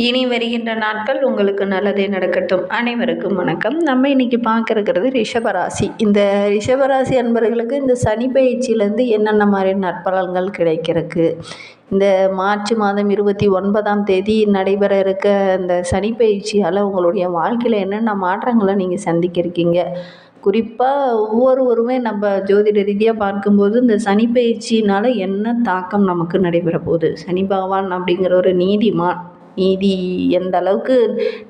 இனி வருகின்ற நாட்கள் உங்களுக்கு நல்லதே நடக்கட்டும். அனைவருக்கும் வணக்கம். நம்ம இன்னைக்கு பார்க்க இருக்கிறது ரிஷபராசி. இந்த ரிஷபராசி அன்பர்களுக்கு இந்த சனி பயிற்சியிலேருந்து என்னென்ன மாதிரி நற்பலன்கள் கிடைக்கிறதுக்கு, இந்த மார்ச் மாதம் 29ஆம் தேதி நடைபெற இருக்க இந்த சனி பயிற்சியால் உங்களுடைய வாழ்க்கையில் என்னென்ன மாற்றங்களை நீங்கள் சந்திக்க இருக்கீங்க. குறிப்பாக ஒவ்வொருவருமே நம்ம ஜோதிட ரீதியாக பார்க்கும்போது இந்த சனி பயிற்சினால் என்ன தாக்கம் நமக்கு நடைபெற போகுது. சனி பகவான் அப்படிங்கிற ஒரு நீதி எந்த அளவுக்கு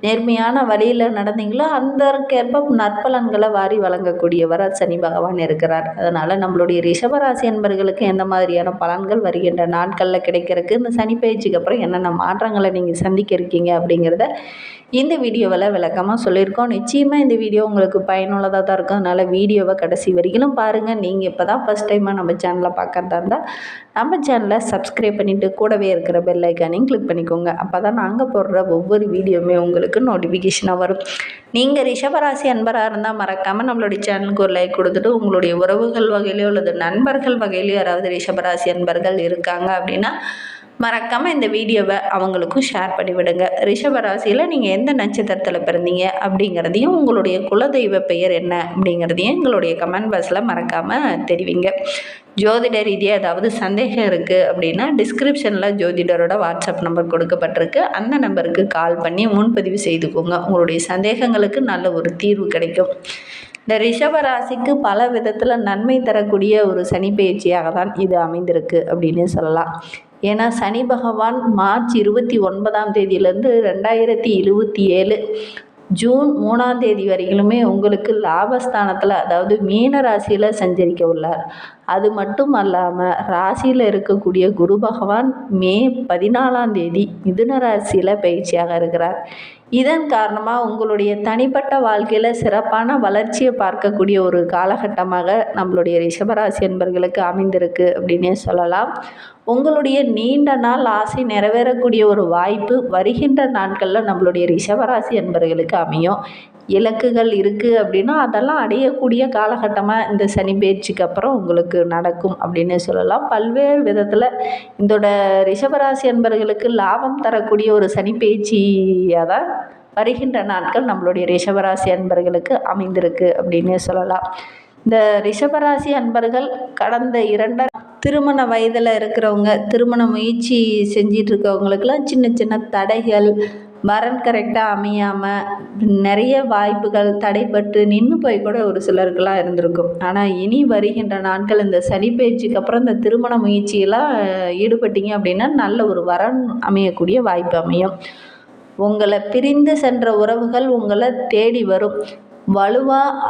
நேர்மையான வழியில் நடந்தீங்களோ அந்தற்கேற்ப நற்பலன்களை வாரி வழங்கக்கூடியவராக சனி பகவான் இருக்கிறார். அதனால் நம்மளுடைய ரிஷபராசி என்பர்களுக்கு எந்த மாதிரியான பலன்கள் வருகின்ற நாட்களில் கிடைக்கிறதுக்கு, இந்த சனி பயிற்சிக்கு அப்புறம் என்னென்ன மாற்றங்களை நீங்கள் சந்திக்க இருக்கீங்க அப்படிங்கிறத இந்த வீடியோவில் விளக்கமாக சொல்லியிருக்கோம். நிச்சயமாக இந்த வீடியோ உங்களுக்கு பயனுள்ளதாக தான் இருக்கும். அதனால் வீடியோவை கடைசி வரைக்கும் பாருங்கள். நீங்கள் இப்போ தான் ஃபஸ்ட் டைமாக நம்ம சேனலை பார்க்குறதா இருந்தால் நம்ம சேனலை சப்ஸ்கிரைப் பண்ணிவிட்டு கூடவே இருக்கிற பெல் ஐக்கானையும் கிளிக் பண்ணிக்கோங்க. அப்போ தான் நாங்கள் போடுற ஒவ்வொரு வீடியோவுமே உங்களுக்கு நோட்டிஃபிகேஷனாக வரும். நீங்கள் ரிஷபராசி அன்பராக இருந்தால் மறக்காமல் நம்மளுடைய சேனலுக்கு ஒரு லைக் கொடுத்துட்டு, உங்களுடைய உறவுகள் வகையிலையோ அல்லது நண்பர்கள் வகையிலையோ யாராவது ரிஷபராசி அன்பர்கள் இருக்காங்க அப்படின்னா மறக்காமல் இந்த வீடியோவை அவங்களுக்கும் ஷேர் பண்ணிவிடுங்க. ரிஷபராசியில் நீங்கள் எந்த நட்சத்திரத்தில் பிறந்தீங்க அப்படிங்கிறதையும், உங்களுடைய குலதெய்வ பெயர் என்ன அப்படிங்கிறதையும் எங்களுடைய கமெண்ட் பாக்ஸில் மறக்காமல் தெரிவிங்க. ஜோதிட ரீதியாக ஏதாவது சந்தேகம் இருக்குது அப்படின்னா டிஸ்கிரிப்ஷனில் ஜோதிடரோட வாட்ஸ்அப் நம்பர் கொடுக்கப்பட்டிருக்கு. அந்த நம்பருக்கு கால் பண்ணி முன்பதிவு செய்துக்கோங்க. உங்களுடைய சந்தேகங்களுக்கு நல்ல ஒரு தீர்வு கிடைக்கும். இந்த ரிஷபராசிக்கு பல விதத்தில் நன்மை தரக்கூடிய ஒரு சனி பயிற்சியாக தான் இது அமைந்திருக்கு அப்படின்னு சொல்லலாம். ஏன்னா சனி பகவான் மார்ச் 29ஆம் தேதியிலேருந்து 2027 ஜூன் 3ஆம் தேதி வரையிலுமே உங்களுக்கு லாபஸ்தானத்தில், அதாவது மீன ராசியில் சஞ்சரிக்க உள்ளார். அது மட்டும் அல்லாமல் ராசியில் இருக்கக்கூடிய குரு பகவான் மே 14ஆம் தேதி மிதுன ராசியில் பயிற்சியாக இருக்கிறார். இதன் காரணமாக உங்களுடைய தனிப்பட்ட வாழ்க்கையில் சிறப்பான வளர்ச்சியை பார்க்கக்கூடிய ஒரு காலகட்டமாக நம்மளுடைய ரிஷபராசி என்பர்களுக்கு அமைந்திருக்கு அப்படின்னே சொல்லலாம். உங்களுடைய நீண்ட நாள் ஆசை நிறைவேறக்கூடிய ஒரு வாய்ப்பு வருகின்ற நாட்களில் நம்மளுடைய ரிஷபராசி என்பர்களுக்கு அமையும். இலக்குகள் இருக்குது அப்படின்னா அதெல்லாம் அடையக்கூடிய காலகட்டமாக இந்த சனி பயிற்சிக்கு அப்புறம் உங்களுக்கு நடக்கும் அப்படின்னு சொல்லலாம். பல்வேறு விதத்தில் இதோட ரிஷபராசி என்பர்களுக்கு லாபம் தரக்கூடிய ஒரு சனி பயிற்சியாக தான் வருகின்ற நாட்கள் நம்மளுடைய ரிஷபராசி அன்பர்களுக்கு அமைந்திருக்கு அப்படின்னு சொல்லலாம். இந்த ரிஷபராசி அன்பர்கள் கடந்த 2 திருமண வயதில் இருக்கிறவங்க, திருமண முயற்சி செஞ்சிட்ருக்கவங்களுக்கெல்லாம் சின்ன சின்ன தடைகள், வரன் கரெக்டாக அமையாமல் நிறைய வாய்ப்புகள் தடைப்பட்டு நின்று போய் கூட ஒரு சிலருக்கெல்லாம் இருந்திருக்கும். ஆனால் இனி வருகின்ற நாட்கள் இந்த சனி பயிற்சிக்கு அப்புறம் இந்த திருமண முயற்சியெல்லாம் ஈடுபட்டீங்க அப்படின்னா நல்ல ஒரு வரன் அமையக்கூடிய வாய்ப்பு அமையும். உங்களை பிரிந்து சென்ற உறவுகள் உங்களை தேடி வரும்.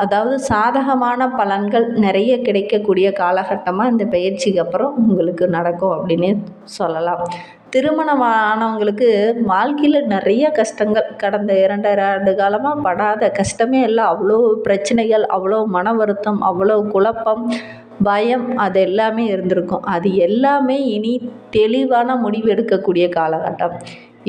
அதாவது சாதகமான பலன்கள் நிறைய கிடைக்கக்கூடிய காலகட்டமாக இந்த பயிற்சிக்கு அப்புறம் உங்களுக்கு நடக்கும் அப்படின்னு சொல்லலாம். திருமணமானவங்களுக்கு வாழ்க்கையில் நிறைய கஷ்டங்கள், கடந்த 2.5 ஆண்டு காலமாக படாத கஷ்டமே இல்லை. அவ்வளோ பிரச்சனைகள், அவ்வளோ மன வருத்தம், அவ்வளோ குழப்பம், பயம், அது எல்லாமே இருந்திருக்கும். அது எல்லாமே இனி தெளிவான முடிவு எடுக்கக்கூடிய காலகட்டம்.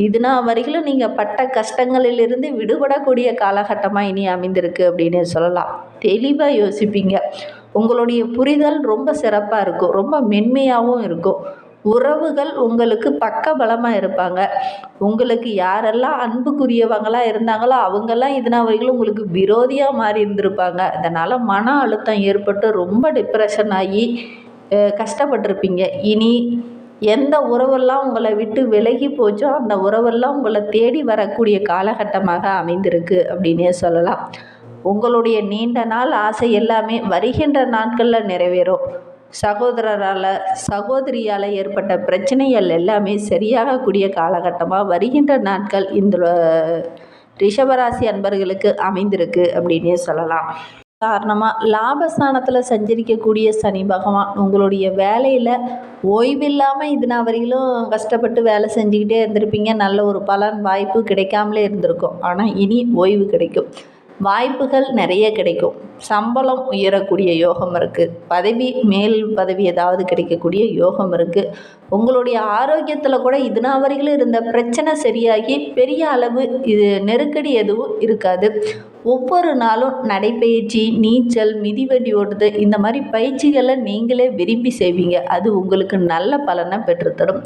இதுனா வரைக்கும் நீங்கள் பட்ட கஷ்டங்களிலிருந்து விடுபடக்கூடிய காலகட்டமாக இனி அமைந்திருக்கு அப்படின்னு சொல்லலாம். தெளிவாக யோசிப்பீங்க. உங்களுடைய புரிதல் ரொம்ப சிறப்பாக இருக்கும், ரொம்ப மென்மையாகவும் இருக்கும். உறவுகள் உங்களுக்கு பக்க பலமாக இருப்பாங்க. உங்களுக்கு யாரெல்லாம் அன்புக்குரியவங்களாக இருந்தாங்களோ அவங்கெல்லாம் இதுனா வரைக்கும் உங்களுக்கு விரோதியாக மாறி இருந்திருப்பாங்க. அதனால் மன அழுத்தம் ஏற்பட்டு ரொம்ப டிப்ரெஷன் ஆகி கஷ்டப்பட்டிருப்பீங்க. இனி எந்த உறவெல்லாம் உங்களை விட்டு விலகி போச்சோ அந்த உறவெல்லாம் உங்களை தேடி வரக்கூடிய காலகட்டமாக அமைந்திருக்கு அப்படின்னே சொல்லலாம். உங்களுடைய நீண்ட நாள் ஆசை எல்லாமே வருகின்ற நாட்களில் நிறைவேறும். சகோதரியால் ஏற்பட்ட பிரச்சனைகள் எல்லாமே சரியாகக்கூடிய காலகட்டமாக வருகின்ற நாட்கள் இந்த ரிஷபராசி அன்பர்களுக்கு அமைந்திருக்கு அப்படின்னே சொல்லலாம். காரணமாக லாபஸ்தானத்தில் சஞ்சரிக்கக்கூடிய சனி பகவான் உங்களுடைய வேலையில் ஓய்வில்லாமல் இதுனா வரையிலும் கஷ்டப்பட்டு வேலை செஞ்சுக்கிட்டே இருந்திருப்பீங்க. நல்ல ஒரு பலன் வாய்ப்பு கிடைக்காமலே இருந்திருக்கும். ஆனால் இனி ஓய்வு கிடைக்கும், வாய்ப்புகள் நிறைய கிடைக்கும். சம்பளம் உயரக்கூடிய யோகம் இருக்குது. மேல் பதவி ஏதாவது கிடைக்கக்கூடிய யோகம் இருக்குது. உங்களுடைய ஆரோக்கியத்தில் கூட இதுனா வரையிலும் இருந்த பிரச்சனை சரியாகி பெரிய அளவு நெருக்கடி எதுவும் இருக்காது. ஒவ்வொரு நாளும் நடைப்பயிற்சி, நீச்சல், மிதிவண்டி ஓட்டுது, இந்த மாதிரி பயிற்சிகளை நீங்களே விரும்பி செய்வீங்க. அது உங்களுக்கு நல்ல பலனை பெற்றுத்தரும்.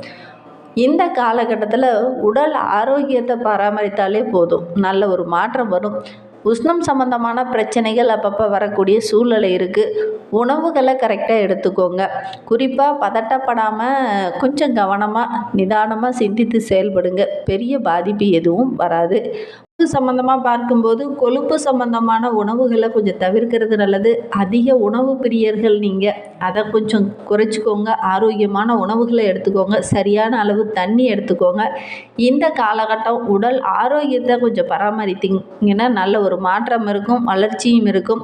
இந்த காலகட்டத்தில் உடல் ஆரோக்கியத்தை பராமரித்தாலே போதும், நல்ல ஒரு மாற்றம் வரும். உஷ்ணம் சம்பந்தமான பிரச்சனைகள் அப்பப்போ வரக்கூடிய சூழ்நிலை இருக்குது. உணவுகளை கரெக்டாக எடுத்துக்கோங்க. குறிப்பாக பதட்டப்படாமல் கொஞ்சம் கவனமாக நிதானமாக சிந்தித்து செயல்படுங்க. பெரிய பாதிப்பு எதுவும் வராது. சம்பந்தமாக பார்க்கும்போது கொழுப்பு சம்பந்தமான உணவுகளை கொஞ்சம் தவிர்க்கிறது நல்லது. அதிக உணவு பிரியர்கள் நீங்கள், அதை கொஞ்சம் குறைச்சிக்கோங்க. ஆரோக்கியமான உணவுகளை எடுத்துக்கோங்க. சரியான அளவு தண்ணி எடுத்துக்கோங்க. இந்த காலகட்டம் உடல் ஆரோக்கியத்தை கொஞ்சம் பராமரித்தீங்கன்னா நல்ல ஒரு மாற்றம் இருக்கும், வளர்ச்சியும் இருக்கும்.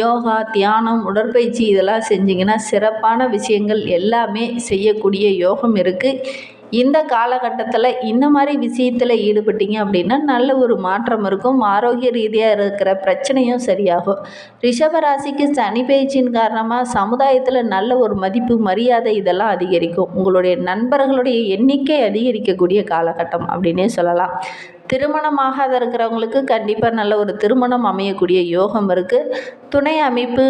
யோகா, தியானம், உடற்பயிற்சி இதெல்லாம் செஞ்சிங்கன்னா சிறப்பான விஷயங்கள் எல்லாமே செய்யக்கூடிய யோகம் இருக்குது. இந்த காலகட்டத்தில் இந்த மாதிரி விஷயத்தில் ஈடுபட்டீங்க அப்படின்னா நல்ல ஒரு மாற்றம் இருக்கும். ஆரோக்கிய ரீதியாக இருக்கிற பிரச்சனையும் சரியாகும். ரிஷபராசிக்கு சனி பயிற்சியின் காரணமாக சமுதாயத்தில் நல்ல ஒரு மதிப்பு, மரியாதை இதெல்லாம் அதிகரிக்கும். உங்களுடைய நண்பர்களுடைய எண்ணிக்கை அதிகரிக்கக்கூடிய காலகட்டம் அப்படின்னே சொல்லலாம். திருமணமாகாத இருக்கிறவங்களுக்கு கண்டிப்பாக நல்ல ஒரு திருமணம் அமையக்கூடிய யோகம் இருக்குது. துணை அமைப்பு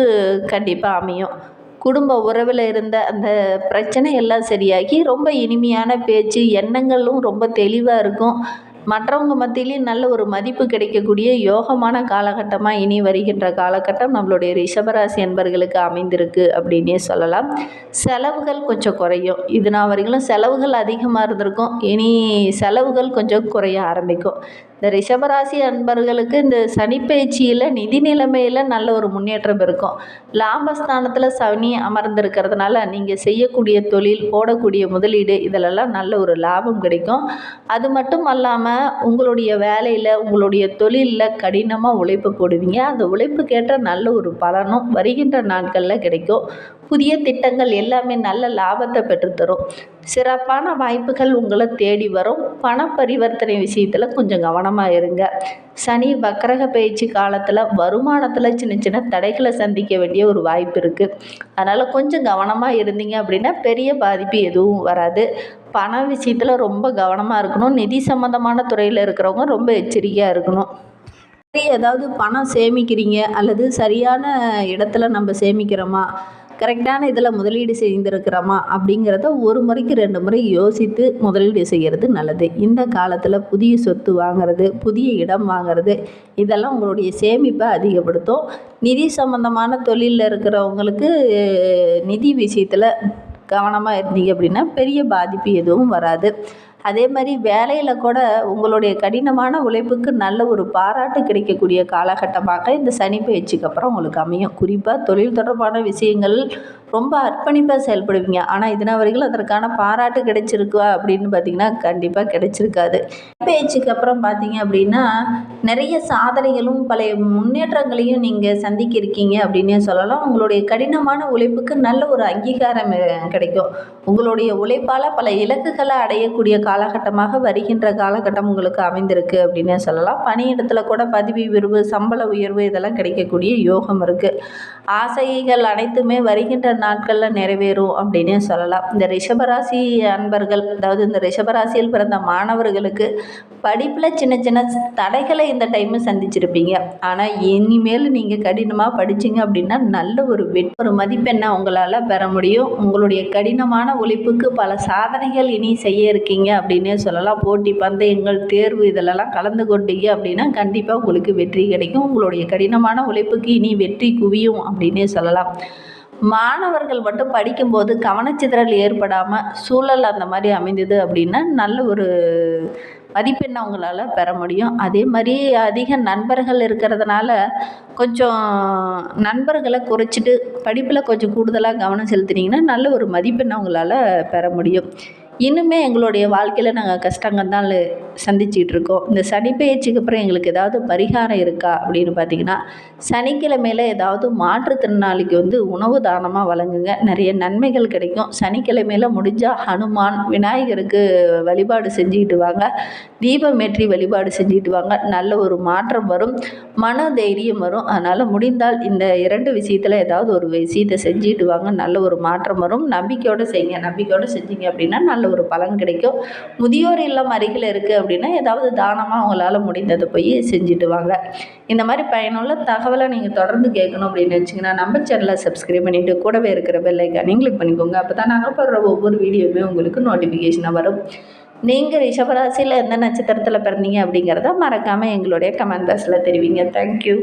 கண்டிப்பாக அமையும். குடும்ப உறவில் இருந்த அந்த பிரச்சனை எல்லாம் சரியாகி ரொம்ப இனிமையான பேச்சு, எண்ணங்களும் ரொம்ப தெளிவாக இருக்கும். மற்றவங்க மத்தியிலையும் நல்ல ஒரு மதிப்பு கிடைக்கக்கூடிய யோகமான காலகட்டமாக இனி வருகின்ற காலகட்டம் நம்மளுடைய ரிஷபராசி அன்பர்களுக்கு அமைந்திருக்கு அப்படின்னே சொல்லலாம். செலவுகள் கொஞ்சம் குறையும். இது நாள் வரைக்கும் செலவுகள் அதிகமாக இருந்திருக்கும். இனி செலவுகள் கொஞ்சம் குறைய ஆரம்பிக்கும். இந்த ரிஷபராசி அன்பர்களுக்கு இந்த சனிப்பயிற்சியில் நிதி நிலைமையில் நல்ல ஒரு முன்னேற்றம் இருக்கும். லாபஸ்தானத்தில் சனி அமர்ந்திருக்கிறதுனால நீங்கள் செய்யக்கூடிய தொழில், போடக்கூடிய முதலீடு இதிலெல்லாம் நல்ல ஒரு லாபம் கிடைக்கும். அது மட்டும் அல்லாமல் உங்களுடைய வேலையில், உங்களுடைய தொழிலில் கடினமாக உழைப்பு போடுவீங்க. அந்த உழைப்புக்கேற்ற நல்ல ஒரு பலனும் வருகின்ற நாட்களில் கிடைக்கும். புதிய திட்டங்கள் எல்லாமே நல்ல லாபத்தை பெற்றுத்தரும். சிறப்பான வாய்ப்புகள் உங்களை தேடி வரும். பண பரிவர்த்தனை விஷயத்தில் கொஞ்சம் கவனமாக இருங்க. சனி வக்கரக பயிற்சி காலத்தில் வருமானத்தில் சின்ன சின்ன தடைகளை சந்திக்க வேண்டிய ஒரு வாய்ப்பு இருக்குது. அதனால் கொஞ்சம் கவனமாக இருந்தீங்க அப்படின்னா பெரிய பாதிப்பு எதுவும் வராது. பண விஷயத்தில் ரொம்ப கவனமாக இருக்கணும். நிதி சம்பந்தமான துறையில் இருக்கிறவங்க ரொம்ப எச்சரிக்கையாக இருக்கணும். ஏதாவது பணம் சேமிக்கிறீங்க அல்லது சரியான இடத்துல நம்ம சேமிக்கிறோமா, கரெக்டான இதில் முதலீடு செய்திருக்கிறோமா அப்படிங்கிறத ஒரு முறைக்கு 2 முறை யோசித்து முதலீடு செய்கிறது நல்லது. இந்த காலத்தில் புதிய சொத்து வாங்கிறது, புதிய இடம் வாங்கிறது இதெல்லாம் உங்களுடைய சேமிப்பை அதிகப்படுத்தும். நிதி சம்பந்தமான தொழிலில் இருக்கிறவங்களுக்கு நிதி விஷயத்தில் கவனமாக இருந்தீங்க அப்படின்னா பெரிய பாதிப்பு எதுவும் வராது. அதே மாதிரி வேலையில் கூட உங்களுடைய கடினமான உழைப்புக்கு நல்ல ஒரு பாராட்டு கிடைக்கக்கூடிய காலகட்டமாக இந்த சனி பயிற்சிக்கு அப்புறம் உங்களுக்கு அமையும். குறிப்பாக தொழில் தொடர்பான விஷயங்கள் ரொம்ப அர்ப்பணிப்பாக செயல்படுவீங்க. ஆனால் இதனால் வரைக்கும் அதற்கான பாராட்டு கிடைச்சிருக்கா அப்படின்னு பார்த்திங்கன்னா கண்டிப்பாக கிடைச்சிருக்காது. பயிற்சிக்கு அப்புறம் பார்த்தீங்க அப்படின்னா நிறைய சாதனைகளும் பழைய முன்னேற்றங்களையும் நீங்கள் சந்திக்க இருக்கீங்க அப்படின்னே சொல்லலாம். உங்களுடைய கடினமான உழைப்புக்கு நல்ல ஒரு அங்கீகாரம் கிடைக்கும். உங்களுடைய உழைப்பால் பல இலக்குகளை அடையக்கூடிய காலகட்டமாக வருகின்ற காலகட்டம் உங்களுக்கு அமைந்திருக்கு அப்படின்னே சொல்லலாம். பணியிடத்தில் கூட பதவி உயர்வு, சம்பள உயர்வு இதெல்லாம் கிடைக்கக்கூடிய யோகம் இருக்குது. ஆசைகள் அனைத்துமே வருகின்ற நாட்களில் நிறைவேறும் அப்படின்னே சொல்லலாம். இந்த ரிஷபராசி அன்பர்கள், அதாவது இந்த ரிஷபராசியில் பிறந்த மாணவர்களுக்கு படிப்பில் சின்ன சின்ன தடைகளை இந்த டைமு சந்திச்சிருப்பீங்க. ஆனால் இனிமேல் நீங்கள் கடினமாக படிச்சிங்க அப்படின்னா நல்ல ஒரு மதிப்பெண்ணை உங்களால் பெற முடியும். உங்களுடைய கடினமான உழைப்புக்கு பல சாதனைகள் இனி செய்ய இருக்கீங்க அப்படின்னே சொல்லலாம். போட்டி பந்தயங்கள், தேர்வு இதிலெல்லாம் கலந்து கொண்டீங்க அப்படின்னா கண்டிப்பாக உங்களுக்கு வெற்றி கிடைக்கும். உங்களுடைய கடினமான உழைப்புக்கு இனி வெற்றி குவியும் அப்படின்னே சொல்லலாம். மாணவர்கள் மட்டும் படிக்கும்போது கவனச்சிதறல் ஏற்படாமல் சூழல் அந்த மாதிரி அமைந்தது அப்படின்னா நல்ல ஒரு மதிப்பெண்ணை அவங்களால பெற முடியும். அதே மாதிரி அதிக நண்பர்கள் இருக்கிறதுனால கொஞ்சம் நண்பர்களை குறைச்சிட்டு படிப்பில் கொஞ்சம் கூடுதலாக கவனம் செலுத்தினீங்கன்னா நல்ல ஒரு மதிப்பெண்ணை அவங்களால பெற முடியும். இன்னுமே எங்களுடைய வாழ்க்கையில் நாங்கள் கஷ்டங்கள் தான் சந்திச்சிட்டு இருக்கோம். இந்த சனி பயிற்சிக்கு அப்புறம் எங்களுக்கு ஏதாவது பரிகாரம் இருக்கா அப்படின்னு பார்த்தீங்கன்னா, சனிக்கிழமையில் ஏதாவது மாற்றுத்திறனாளிக்கு உணவு தானமாக வழங்குங்க. நிறைய நன்மைகள் கிடைக்கும். சனிக்கிழமையில் முடிஞ்சால் ஹனுமான், விநாயகருக்கு வழிபாடு செஞ்சுக்கிட்டு வாங்க. தீபமேற்றி வழிபாடு செஞ்சுக்கிட்டு வாங்க. நல்ல ஒரு மாற்றம் வரும், மன தைரியம் வரும். அதனால் முடிந்தால் இந்த 2 விஷயத்தில் ஏதாவது ஒரு விஷயத்தை செஞ்சுக்கிட்டு வாங்க. நல்ல ஒரு மாற்றம் வரும். நம்பிக்கையோடு செய்யுங்க. நம்பிக்கையோடு செஞ்சீங்க அப்படின்னா நல்ல ஒரு பலன் கிடைக்கும். முதியோர் இல்லம் அருகில் இருக்குது அப்படின்னா ஏதாவது தானமாக அவங்களால முடிந்ததை போய் செஞ்சுட்டு வாங்க. இந்த மாதிரி பயனுள்ள தகவலை நீங்கள் தொடர்ந்து கேட்கணும் அப்படின்னு நினச்சிங்கன்னா நம்ம சேனலை சப்ஸ்கிரைப் பண்ணிவிட்டு கூடவே இருக்கிற பெல் ஐக்கானையும் கிளிக் பண்ணிக்கோங்க. அப்போ தான் நாங்கள் போடுற ஒவ்வொரு வீடியோவுமே உங்களுக்கு நோட்டிஃபிகேஷனாக வரும். நீங்கள் ரிஷபராசியில் எந்த நட்சத்திரத்தில் பிறந்தீங்க அப்படிங்கிறத மறக்காமல் எங்களுடைய கமெண்ட் பாக்ஸில் தெரிவிங்க. தேங்க்யூ.